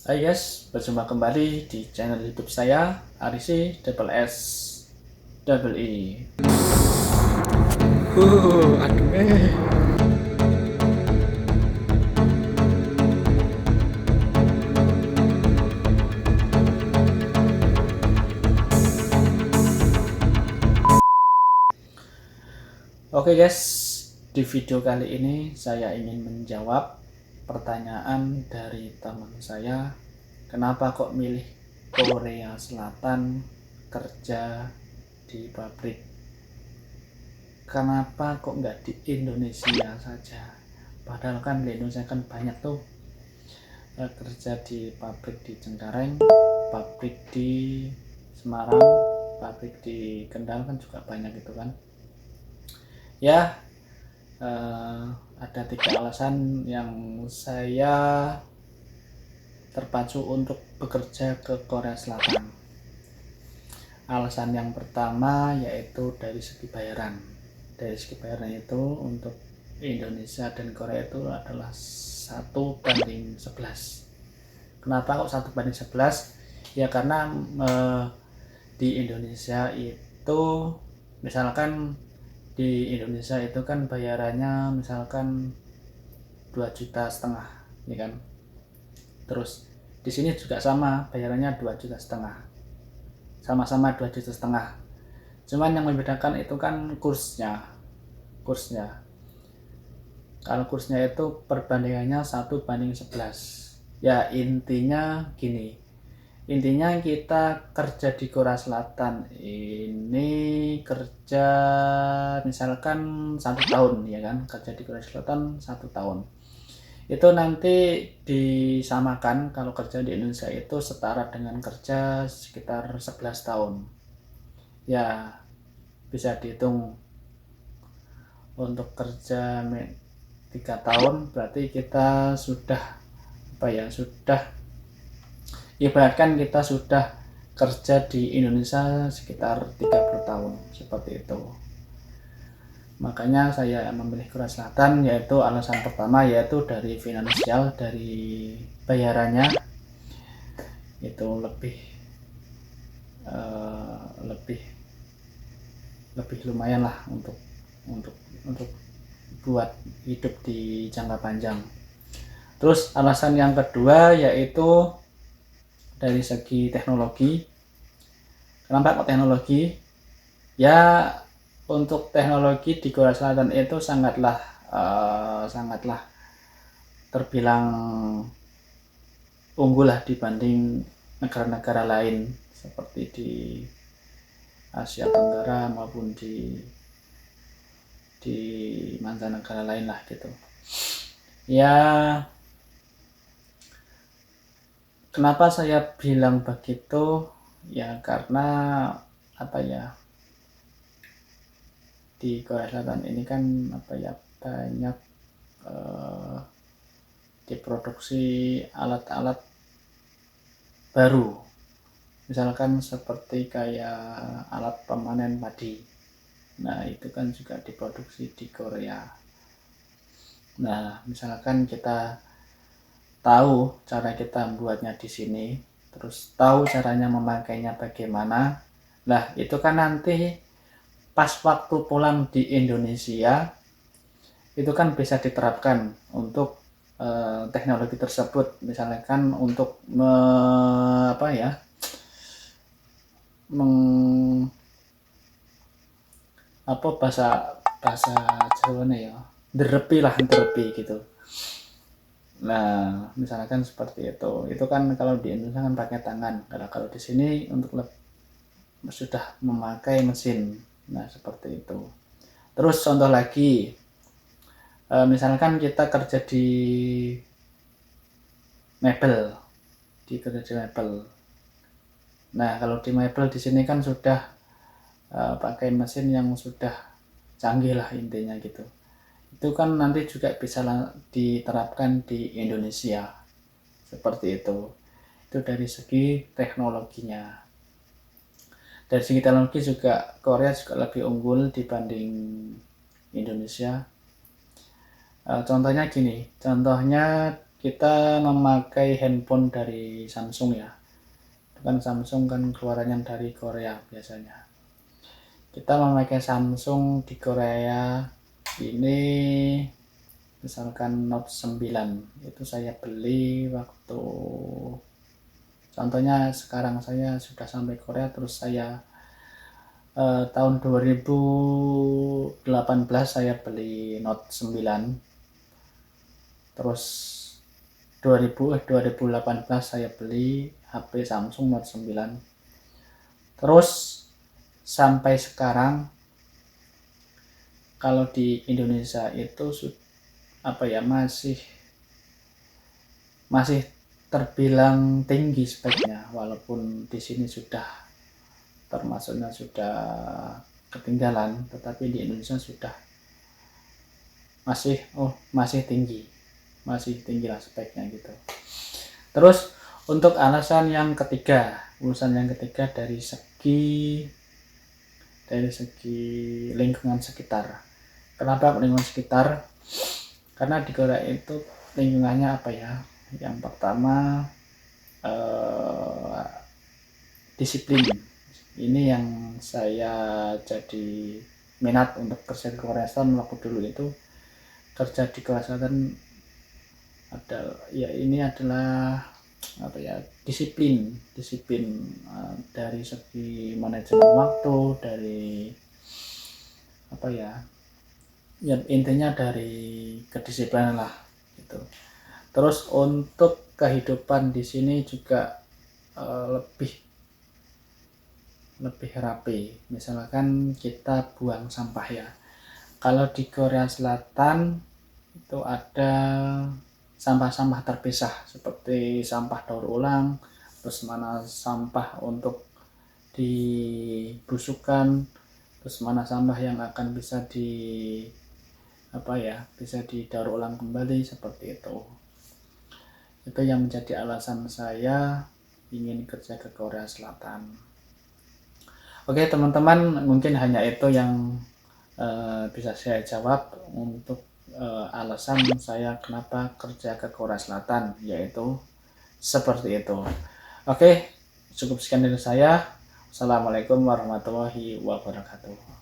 Hai guys, berjumpa kembali di channel YouTube saya, Arisi Double S Double E. Aduh Oke guys, di video kali ini saya ingin menjawab pertanyaan dari teman saya, kenapa kok milih Korea Selatan kerja di pabrik, kenapa kok nggak di Indonesia saja, padahal kan di Indonesia kan banyak tuh kerja di pabrik di Cengkareng, pabrik di Semarang, pabrik di Kendal kan juga banyak gitu kan ya. Ada 3 alasan yang saya terpacu untuk bekerja ke Korea Selatan. Alasan yang pertama yaitu dari segi bayaran. Dari segi bayaran itu untuk Indonesia dan Korea itu adalah 1:11. Kenapa kok 1:11? Ya karena di Indonesia itu misalkan di Indonesia itu kan bayarannya misalkan 2,5 juta ya kan. Terus di sini juga sama, bayarannya 2,5 juta, sama-sama 2,5 juta. Cuman yang membedakan itu kan kursnya. Kalau kursnya itu perbandingannya 1:11. Ya intinya gini, intinya kita kerja di Korea Selatan ini kerja misalkan 1 tahun ya kan, kerja di Korea Selatan 1 tahun itu nanti disamakan kalau kerja di Indonesia itu setara dengan kerja sekitar 11 tahun ya, bisa dihitung untuk kerja 3 tahun berarti kita sudah ibaratkan kita sudah kerja di Indonesia sekitar 30 tahun seperti itu. Makanya saya memilih Korea Selatan, yaitu alasan pertama yaitu dari finansial, dari bayarannya itu lebih lumayan lah untuk buat hidup di jangka panjang. Terus alasan yang kedua yaitu dari segi teknologi. Kenapa kok teknologi? Ya untuk teknologi di Korea Selatan itu sangatlah terbilang unggul lah dibanding negara-negara lain seperti di Asia Tenggara maupun di mancanegara lain lah gitu. Ya kenapa saya bilang begitu? Ya karena di Korea Selatan ini kan banyak diproduksi alat-alat baru, misalkan seperti kayak alat pemanen padi. Nah itu kan juga diproduksi di Korea. Nah misalkan kita tahu cara kita membuatnya di sini, terus tahu caranya memakainya bagaimana, nah itu kan nanti pas waktu pulang di Indonesia itu kan bisa diterapkan untuk teknologi tersebut, misalkan untuk bahasa Jawa ya, derepi gitu. Nah misalkan seperti itu kan kalau di Indonesia kan pakai tangan, kalau di sini untuk sudah memakai mesin. Nah seperti itu. Terus contoh lagi, misalkan kita kerja di mebel, nah kalau di mebel di sini kan sudah pakai mesin yang sudah canggih lah intinya gitu. Itu kan nanti juga bisa diterapkan di Indonesia seperti itu dari segi teknologinya. Dari segi teknologi juga Korea juga lebih unggul dibanding Indonesia. Contohnya kita memakai handphone dari Samsung ya. Kan Samsung kan keluarannya dari Korea biasanya. Kita memakai Samsung di Korea ini misalkan Note 9 itu saya beli waktu, contohnya sekarang saya sudah sampai Korea, terus saya tahun 2018 saya beli Note 9, terus 2018 saya beli HP Samsung Note 9, terus sampai sekarang kalau di Indonesia itu masih terbilang tinggi speknya, walaupun di sini sudah termasuknya sudah ketinggalan, tetapi di Indonesia sudah masih tinggi lah speknya gitu. Terus untuk urusan yang ketiga dari segi lingkungan sekitar. Kenapa lingkungan sekitar? Karena di Korea itu lingkungannya yang pertama disiplin. Ini yang saya jadi minat untuk kerja di Korea Selatan. Waktu dulu itu kerja di Korea Selatan ini adalah disiplin dari segi manajemen waktu, dari intinya dari kedisiplinan lah gitu. Terus untuk kehidupan di sini juga lebih rapi. Misalkan kita buang sampah ya. Kalau di Korea Selatan itu ada sampah-sampah terpisah seperti sampah daur ulang, terus mana sampah untuk dibusukan, terus mana sampah yang akan bisa didaur ulang kembali, seperti itu. Itu yang menjadi alasan saya ingin kerja ke Korea Selatan. Oke teman-teman, mungkin hanya itu yang bisa saya jawab untuk alasan saya kenapa kerja ke Korea Selatan, yaitu seperti itu. Oke, cukup sekian dari saya. Assalamualaikum warahmatullahi wabarakatuh.